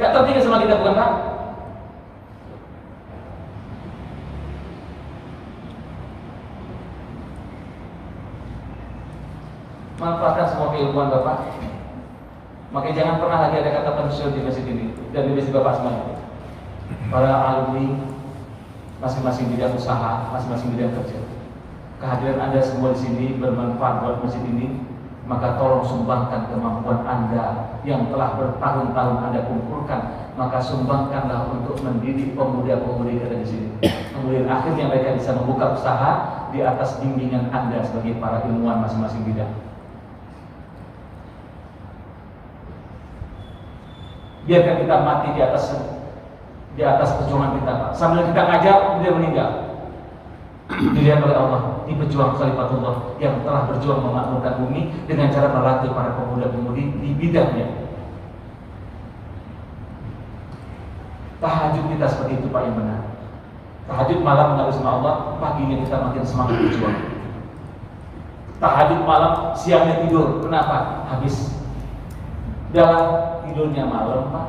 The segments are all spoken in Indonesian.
Gak tertinggal sama kita, bukan Pak? Manfaatkan semua keilmuan Bapak. Makanya jangan pernah lagi ada kata pensiun di masjid ini dan di masjid Bapak semuanya. Para alumni masing-masing bidang usaha, masing-masing bidang kerja. Kehadiran Anda semua di sini bermanfaat buat masjid ini. Maka tolong sumbangkan kemampuan Anda yang telah bertahun-tahun Anda kumpulkan. Maka sumbangkanlah untuk mendidik pemuda-pemudi yang ada di sini. Kemudian akhirnya mereka bisa membuka usaha di atas bimbingan Anda sebagai para ilmuwan masing-masing bidang. Biarkan kita mati di atas perjuangan kita, Pak. Sambil kita ngajar, dia meninggal. Dilihat oleh Allah, ini pejuang Khalifatullah yang telah berjuang memakmurkan bumi dengan cara melatih para pemuda-pemudi di bidangnya. Tahajud kita seperti itu, Pak, yang benar. Tahajud malam mengadu sama Allah, paginya kita makin semangat berjuang. Tahajud malam, siangnya tidur. Kenapa? Habis. Dalam tidurnya malam, Pak,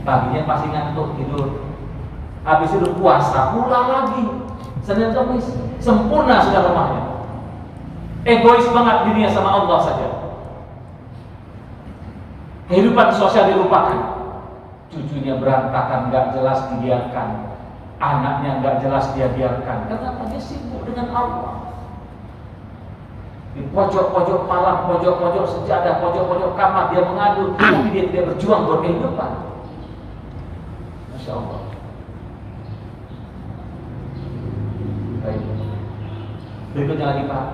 paginya pasti ngantuk tidur. Habis itu puasa pula lagi. Senin Kamis sempurna sudah rumahnya. Egois banget dirinya sama Allah saja. Kehidupan sosial dilupakan. Cucunya berantakan, nggak jelas dibiarkan. Anaknya nggak jelas dia biarkan. Kenapa? Dia sibuk dengan Allah. Di pojok-pojok malam, pojok-pojok sejadah, pojok-pojok kamar dia mengadu, tapi dia tidak berjuang buat kehidupan. Masya Allah. Baik. Berikutnya lagi, Pak.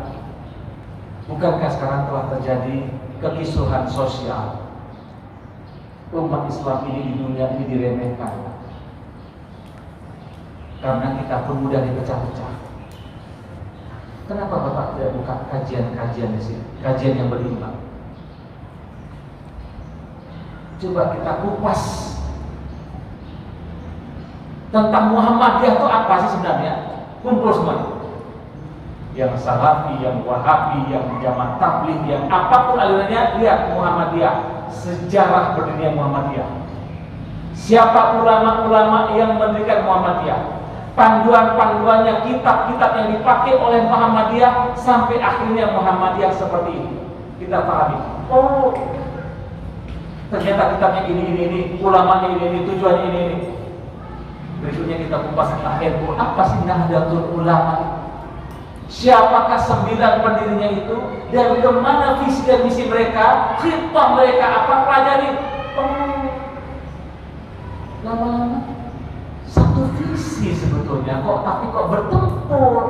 Bukankah sekarang telah terjadi kekisruhan sosial? Umat Islam ini di dunia ini diremehkan karena kita pun mudah dipecah-pecah. Kenapa Bapak tidak buka kajian-kajian di sini? Kajian yang berimbang. Coba kita kupas tentang Muhammadiyah itu apa sih sebenarnya? Kumpul semuanya. Yang Salafi, yang Wahabi, yang Jamaah Tabligh, yang apapun alirannya, lihat Muhammadiyah, sejarah berdirinya Muhammadiyah. Siapa ulama-ulama yang mendirikan Muhammadiyah? Panduan-panduannya, kitab-kitab yang dipakai oleh Muhammadiyah sampai akhirnya Muhammadiyah seperti ini. Kita pahami. Oh, ternyata kitabnya ini, ulamanya ini, tujuannya ini. Berikutnya kita kupas tentang apa sih Nahdlatul Ulama? Siapakah 9 pendirinya itu? Dan kemana visi dan misi mereka? Khitbah mereka apa? Pelajari. Lama-lama satu visi sebetulnya tapi kok bertempur.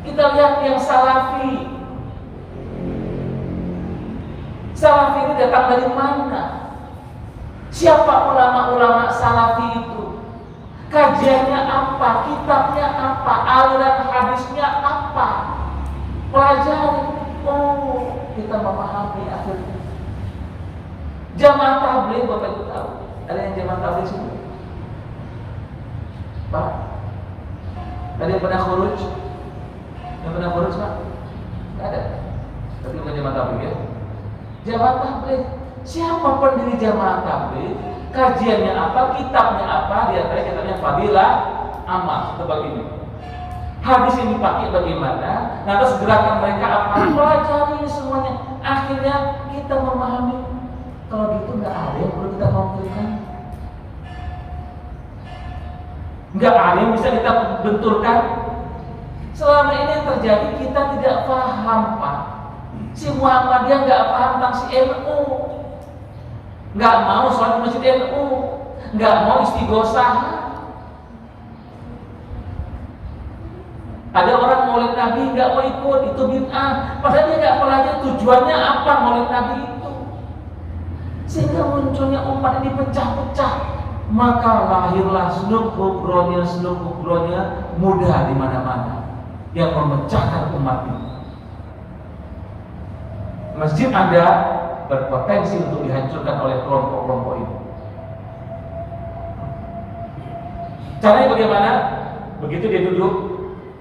Kita lihat yang Salafi. Salafi ini datang dari mana? Siapa ulama-ulama Salafi itu? Kajiannya apa? Kitabnya apa? Aliran hadisnya apa? Pelajari. Oh, kita memahami akhirnya. Jamaah Tabligh, Bapak Ibu tahu? Ada yang jamaah Tabligh sini? Pak? Ada yang pernah khuruj? Yang pernah khuruj, Pak? Tidak ada. Tapi bukan jamaah Tabligh ya? Jamaah Tabligh. Siapa pendiri jamaah Tabligh? Kajiannya apa? Kitabnya apa? Di antara kitabnya Fadilah Amal sebagainya. Hadis yang dipakai bagaimana? Nah, terus gerakan mereka apa? Pelajari semuanya. Akhirnya kita memahami. Kalau gitu nggak ada yang perlu kita konflikkan, nggak ada yang bisa kita benturkan. Selama ini yang terjadi kita tidak paham, Pak. Si Muhammadiyah nggak paham tentang si NU, nggak mau sholat di masjid NU, nggak mau istighosah. Ada orang maulid Nabi nggak mau ikut, itu bid'ah. Padahal dia nggak pelajari tujuannya apa maulid Nabi itu. Sehingga munculnya umat ini pecah-pecah. Maka lahirlah sluk kubronya mudah di mana-mana yang memecahkan umat ini. Masjid Anda berpotensi untuk dihancurkan oleh kelompok-kelompok ini. Caranya bagaimana? Begitu dia duduk,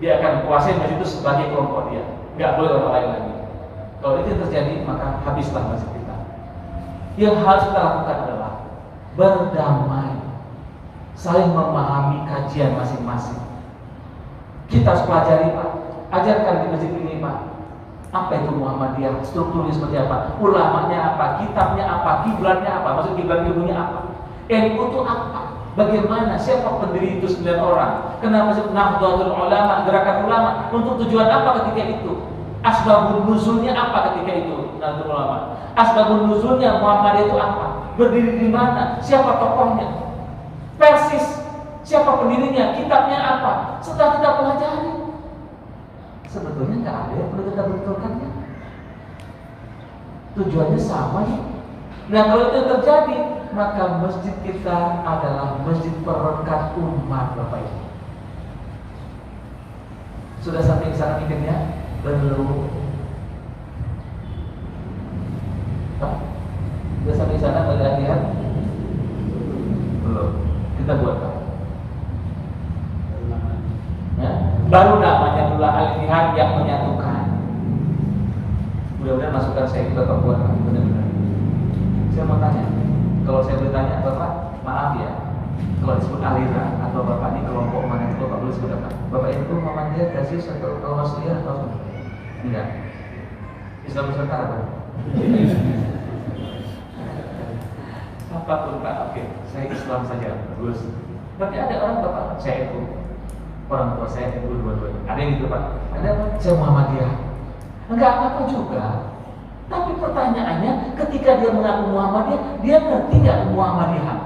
dia akan kuasai masjid itu sebagai kelompok dia. Nggak boleh orang lain lagi. Kalau itu terjadi, maka habislah masjid kita. Yang harus kita lakukan adalah berdamai, saling memahami kajian masing-masing. Kita harus pelajari, Pak. Ajarkan di masjid ini, Pak. Apa itu Muhammadiyah? Strukturnya seperti apa? Ulamanya apa? Kitabnya apa? Kiblatnya apa? Maksud kiblat ilmunya apa? NU itu apa? Bagaimana? Siapa pendiri itu 9 orang? Kenapa disebut Nahdlatul Ulama, gerakan ulama? Untuk tujuan apa ketika itu? Asbabun nuzulnya apa ketika itu? Nahdlatul Ulama. Asbabun nuzulnya Muhammadiyah itu apa? Berdiri di mana? Siapa tokohnya? Persis siapa pendirinya? Kitabnya apa? Setelah kita pelajari, sebetulnya nggak ada yang perlu kita betulkannya. Tujuannya sama ya. Nah kalau itu terjadi, maka masjid kita adalah masjid perekat umat, Bapak Ibu. Sudah sampai ke sana mikirnya? Belum. Pak, sudah sampai ke sana lihat? Belum. Kita buat apa? Ya? Baru namanya dulu al-ittihad yang menyatukan. Mudah-mudahan masukan saya itu Bapak buat benar-benar. Saya mau tanya, kalau saya bertanya Bapak, maaf ya, kalau disebut aliran atau Bapak ini kelompok mana itu Bapak boleh sebut apa? Bapak itu Muhammadiyah, Gasis atau Wasliyah atau enggak? Islam Nusantara Pak? Apapun Pak, oke, saya Islam saja, terus. Tapi ada orang Bapak, saya itu orang tua saya itu dua-duanya. Ada yang gitu Pak? Ada apa? Saya Muhammadiyah. Enggak apa-apa juga. Tapi pertanyaannya, ketika dia mengaku Muhammadiyah, dia ngerti nggak Muhammadiyah?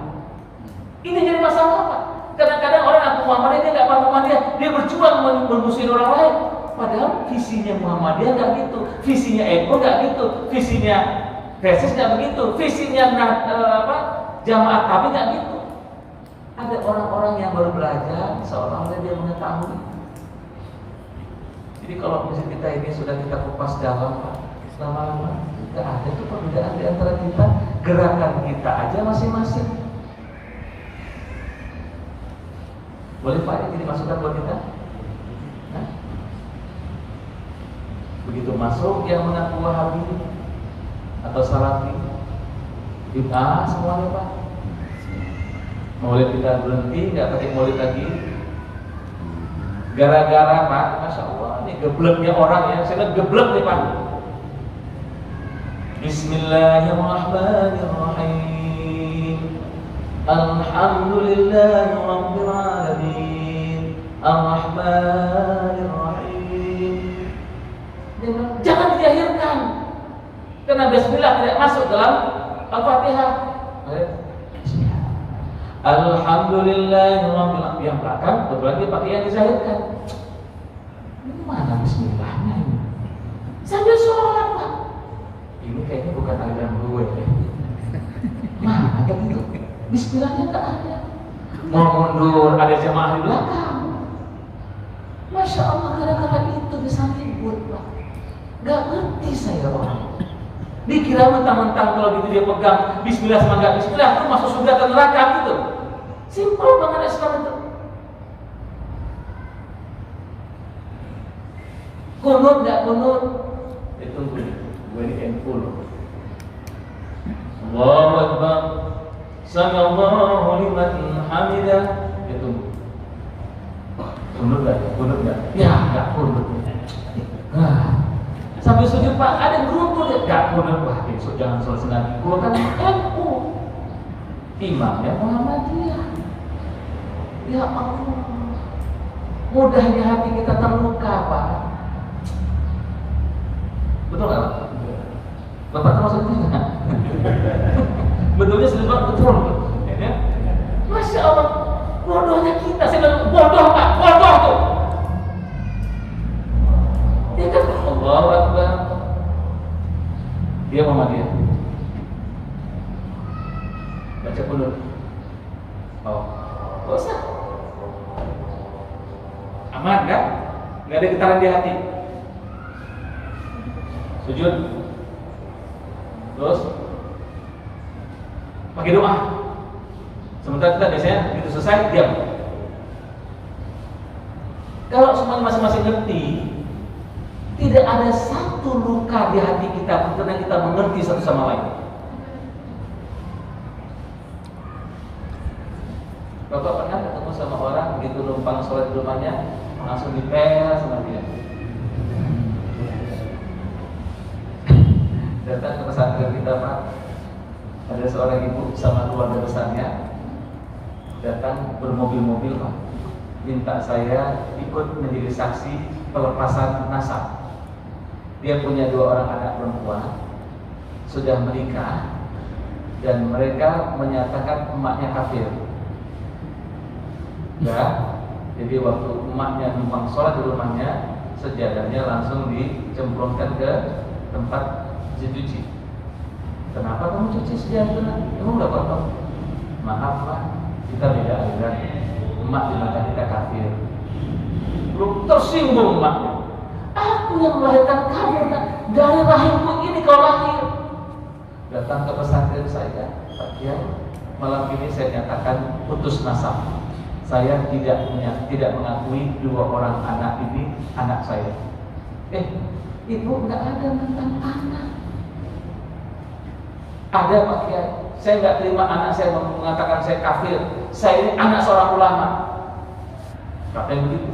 Ini jadi masalah Pak. Kadang-kadang orang ngaku Muhammadiyah, dia nggak paham Muhammadiyah, dia berjuang memusuhin orang lain. Padahal visinya Muhammadiyah nggak gitu, visinya NU nggak gitu, visinya Persis nggak begitu, visinya Jamaah Tabligh nggak gitu. Ada orang-orang yang baru belajar, seolah-olah dia mengetahui. Jadi kalau masjid kita ini sudah kita kupas dalam, Pak, lama-lama nggak ada tuh perbedaan di antara kita, gerakan kita aja masing-masing. Boleh Pak ini dimasukkan buat kita? Nah? Begitu masuk yang mengaku Wahabi atau Salafi, bid'ah semuanya Pak. Maulid kita berhenti, nggak pakai maulid lagi. Gara-gara Pak, Masya Allah, ini gebleknya orang ya, saya lihat geblek nih Pak. Bismillahirrahmanirrahim. Alhamdulillahi Rabbil Alamin. Ar-Rahmanir-Rahim. Jangan diakhirkan, karena Bismillah tidak masuk dalam Al-Fatihah. Alhamdulillahi Rabbil Alamin. Yang belakang berarti pakai yang dizahirkan. Ini mana Bismillahnya ini? Sambil sholat Pak. Ini kayaknya bukan aliran gue ya. Mana kan itu? Bismillahnya nggak ada. Mau mundur ada jamaah di belakang. Masya Allah, gara-gara itu bisa ribut Pak. Gak ngerti saya orang. Dikira mentang-mentang kalau gitu dia pegang Bismillah sama enggak Bismillah itu masuk surga atau neraka gitu. Simpel banget Islam itu. Kunut nggak kunut? Itu gue ini NU loh. Allahu Akbar. Sami'allahu liman hamidah. Itu. Kunut nggak? Kunut nggak? Ya nggak kunut. Nah. Sampai sujud Pak, ada yang beruntung ya? Gak kunut, wah besok jangan sholat lagi. Gua kan NU, imamnya Muhammadiyah. Ya Allah, mudahnya hati kita terluka Pak. Betul nggak Pak? Bapak termasuk itu nggak? Betulnya sudah betul. Ya? Masya Allah, bodohnya kita. Saya bilang bodoh Pak, bodoh tuh. Dia kan Allahu Akbar. Dia Muhammadiyah. Baca kunut. Oh, gak usah. Aman kan? Gak ada getaran di hati. Sujud. Terus pakai doa. Sementara kita biasanya begitu selesai diam. Kalau semua masing-masing ngerti, tidak ada satu luka di hati kita karena kita mengerti satu sama lain. Bapak pernah ketemu sama orang begitu numpang sholat di rumahnya langsung dipel sama dia. Datang ke pesantren kita Pak, ada seorang ibu sama keluarga besarnya datang bermobil-mobil Pak, minta saya ikut menjadi saksi pelepasan nasab. Dia punya 2 orang anak perempuan, sudah menikah, dan mereka menyatakan emaknya kafir. Ya, jadi waktu emaknya numpang sholat di rumahnya, sejadahnya langsung dicemplungkan ke tempat cuci. Kenapa kamu cuci sejadah? Emang udah kotor? Maaf Pak, kita beda aliran. Emak di mata kita kafir. Belum tersinggung emaknya. Aku yang melahirkan kamu, dari rahimku ini kau lahir. Datang ke pesantren saya, Pak Kiai, malam ini saya nyatakan putus nasab. Saya tidak mengakui 2 orang anak ini anak saya. Ibu nggak ada mantan anak. Ada Pak Kiai, saya nggak terima anak saya mengatakan saya kafir. Saya ini anak seorang ulama. Katanya begitu.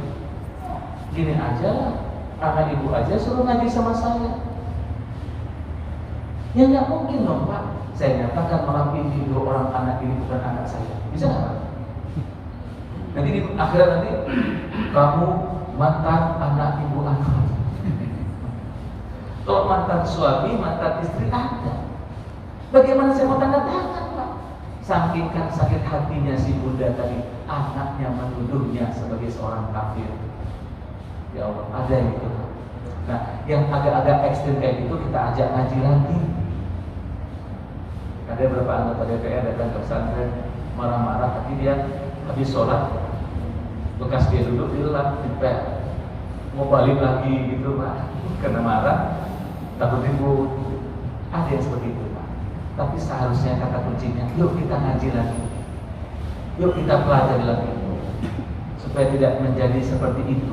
Gini aja, anak ibu aja suruh ngaji sama saya. Ya nggak mungkin dong Pak. Saya nyatakan malam ini 2 orang anak ini bukan anak saya. Bisa nggak Pak? Nanti di akhirat nanti kamu mantan anak ibu anak. Kalau mantan suami, mantan istri ada. Bagaimana saya mau tanda tangan Pak? Saking kan sakit hatinya si bunda tadi, anaknya menuduhnya sebagai seorang kafir. Ya Allah, ada yang gitu. Nah, yang agak-agak ekstrim kayak gitu kita ajak ngaji lagi. Ada beberapa anggota DPR datang ke pesantren marah-marah, tapi dia habis sholat bekas dia duduk dilap, dipel, mau balik lagi gitu Pak, karena marah, takut ribut. Ada yang seperti itu Pak. Tapi seharusnya kata kuncinya, yuk kita ngaji lagi, yuk kita pelajari lagi, supaya tidak menjadi seperti itu.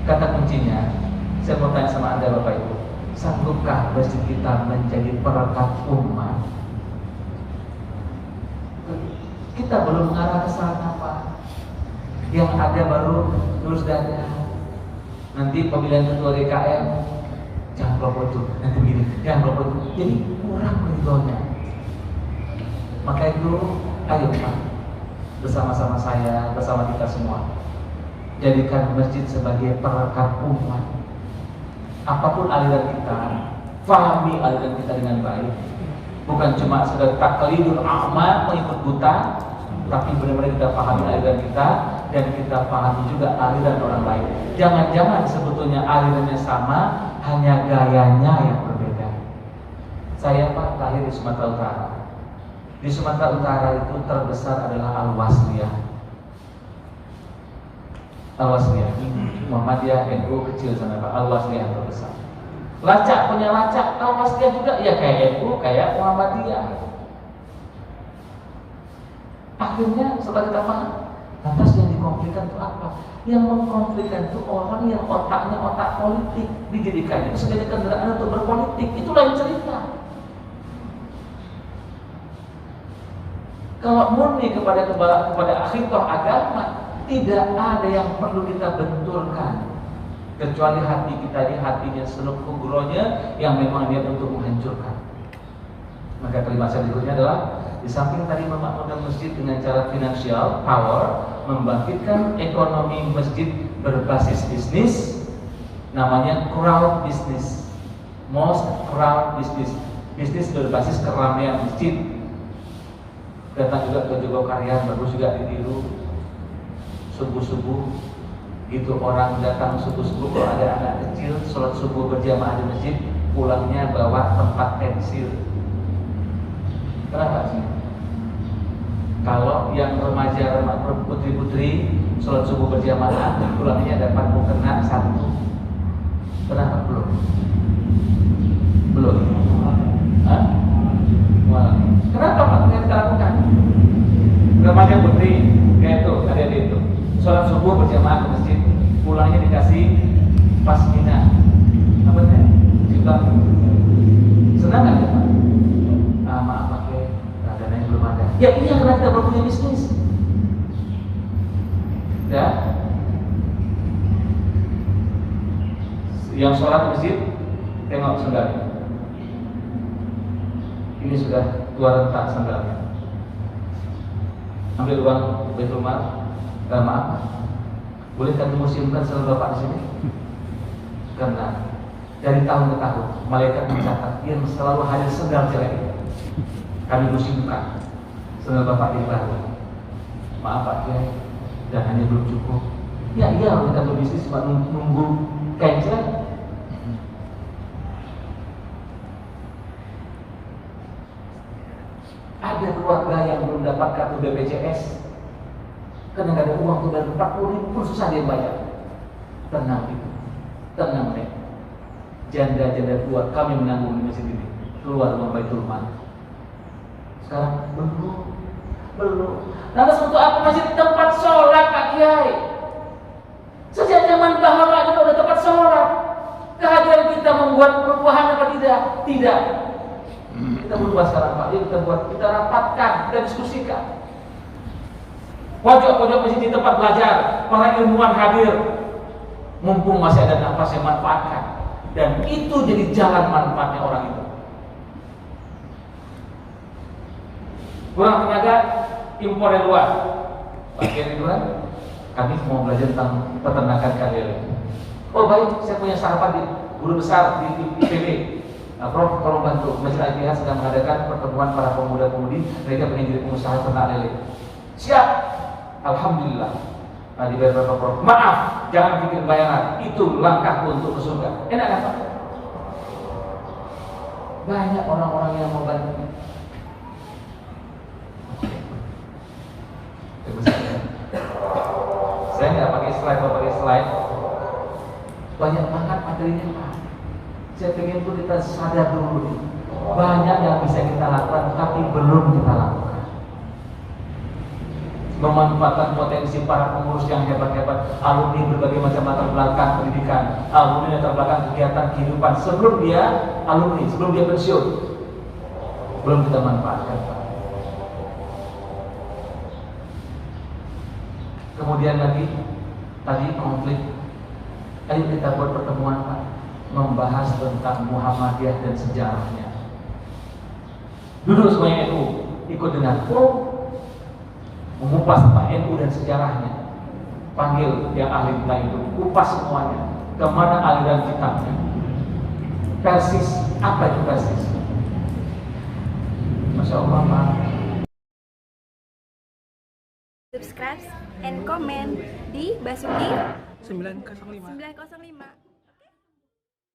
Kata kuncinya, saya mau tanya sama Anda Bapak Ibu, sanggupkah masjid kita menjadi perekat umat? Kita belum mengarah ke sana Pak. Yang ada baru lulus dada. Nanti pemilihan ketua DKM jangan kelompok itu, nanti begini, jangan kelompok itu. Jadi kurang ridhonya. Maka itu, ayo Pak, bersama-sama saya, bersama kita semua, jadikan masjid sebagai perekat umat. Apapun aliran kita, pahami aliran kita dengan baik. Bukan cuma sekedar taklidul a'ma, mengikut buta, tapi benar-benar kita pahami aliran kita dan kita pahami juga aliran orang lain. Jangan-jangan sebetulnya alirannya sama, hanya gayanya yang berbeda. Saya Pak lahir di Sumatera Utara. Di Sumatera Utara itu terbesar adalah Al-Wasliyah. Al-Wasliyah, Muhammadiyah NU kecil sana Pak. Al-Wasliyah yang terbesar. Lacak punya lacak, Al-Wasliyah juga ya kayak NU, kayak Muhammadiyah. Akhirnya setelah kita paham, lantas yang dikonflikkan itu apa? Yang mengkonflikkan itu orang yang otaknya otak politik, dijadikannya sebagai kendaraan untuk berpolitik. Itu lain cerita. Kalau murni kepada akhirah agama, tidak ada yang perlu kita benturkan, kecuali hati kita ini hatinya senuk kubronya yang memang niat untuk menghancurkan. Maka kalimat berikutnya adalah, di samping tadi memakmurkan masjid dengan cara financial power, membangkitkan ekonomi masjid berbasis bisnis, namanya crowd business, most crowd business, bisnis berbasis keramaian masjid. Datang juga ke Jogokarian, bagus juga ditiru. Subuh-subuh itu orang datang subuh-subuh, kalau ada anak kecil sholat subuh berjamaah di masjid, pulangnya bawa tempat pensil. Kenapa sih? Kalau yang remaja putri-putri sholat subuh berjamaah, pulangnya dapat mukena 1. Kenapa belum? Belum. Hah? Kenapa Pak kita lakukan? Remaja putri kayak itu, adik-adik itu sholat subuh berjamaah ke masjid, pulangnya dikasih pasmina, apa sih? Juga senang nggak ya Pak? Maaf pakai dananya belum ada. Ya ini yang karena kita belum punya bisnis. Ya, yang sholat di masjid tengok sendalnya. Ini sudah 2 rentak sendalnya. Ambil uang Baitul Mal. Maaf, boleh kami museumkan sendal bapak di sini? Karena dari tahun ke tahun malaikat mencatat yang selalu hadir sendal jelek. Kami museumkan sendal bapak di baru. Maaf Pak Kiai, dan hanya belum cukup. Ya iya, kita berbisnis cuma nunggu kain jelek. Ada keluarga yang belum dapat kartu BPJS karena nggak ada uang tuh, dan 40.000 pun susah dia bayar. Tenang itu, tenang deh. Janda-janda keluar, kami menanggung ini sendiri. Keluar uang Baitul Mal. Sekarang belum. Lantas untuk apa masih tempat sholat Pak Kiai? Sejak zaman bahwa juga udah tempat sholat. Kehadiran kita membuat perubahan apa tidak? Tidak. Kita berubah sekarang Pak, jadi kita rapatkan, kita diskusikan. Pojok-pojok masjid di tempat belajar, para ilmuwan hadir. Mumpung masih ada nafas yang manfaatkan. Dan itu jadi jalan manfaatnya orang itu. Kurang tenaga, impor dari luar. Bagian Ridwan, kami mau belajar tentang peternakan kandil. Oh baik, saya punya sahabat di guru besar di IPB. Nah, Prof, tolong bantu. Masjid Al-Ittihad sedang mengadakan pertemuan para pemuda-pemudi. Mereka pengen jadi pengusaha ternak lele. Siap. Alhamdulillah. Nah, dibayar berapa Prof? Maaf, jangan bikin bayangan. Itu langkahku untuk ke surga. Enak kan Pak? Banyak orang-orang yang mau bantu. Saya nggak pakai slide, mau pakai slide. Banyak banget materinya Pak. Saya pengen tuh kita sadar dulu. Banyak yang bisa kita lakukan, tapi belum kita lakukan. Memanfaatkan potensi para pengurus yang hebat-hebat, alumni berbagai macam latar belakang pendidikan, alumni latar belakang kegiatan kehidupan sebelum dia alumni, sebelum dia pensiun, belum kita manfaatkan Pak. Kemudian lagi tadi konflik, ayo kita buat pertemuan Pak, membahas tentang Muhammadiyah dan sejarahnya. Duduk semuanya NU, ikut dengan mengupas tentang NU dan sejarahnya. Panggil yang ahli tentang itu, kupas semuanya. Kemana aliran kitabnya? Persis, apa itu persis? Masya Allah Pak. Subscribe and comment di Basuki 905. 905.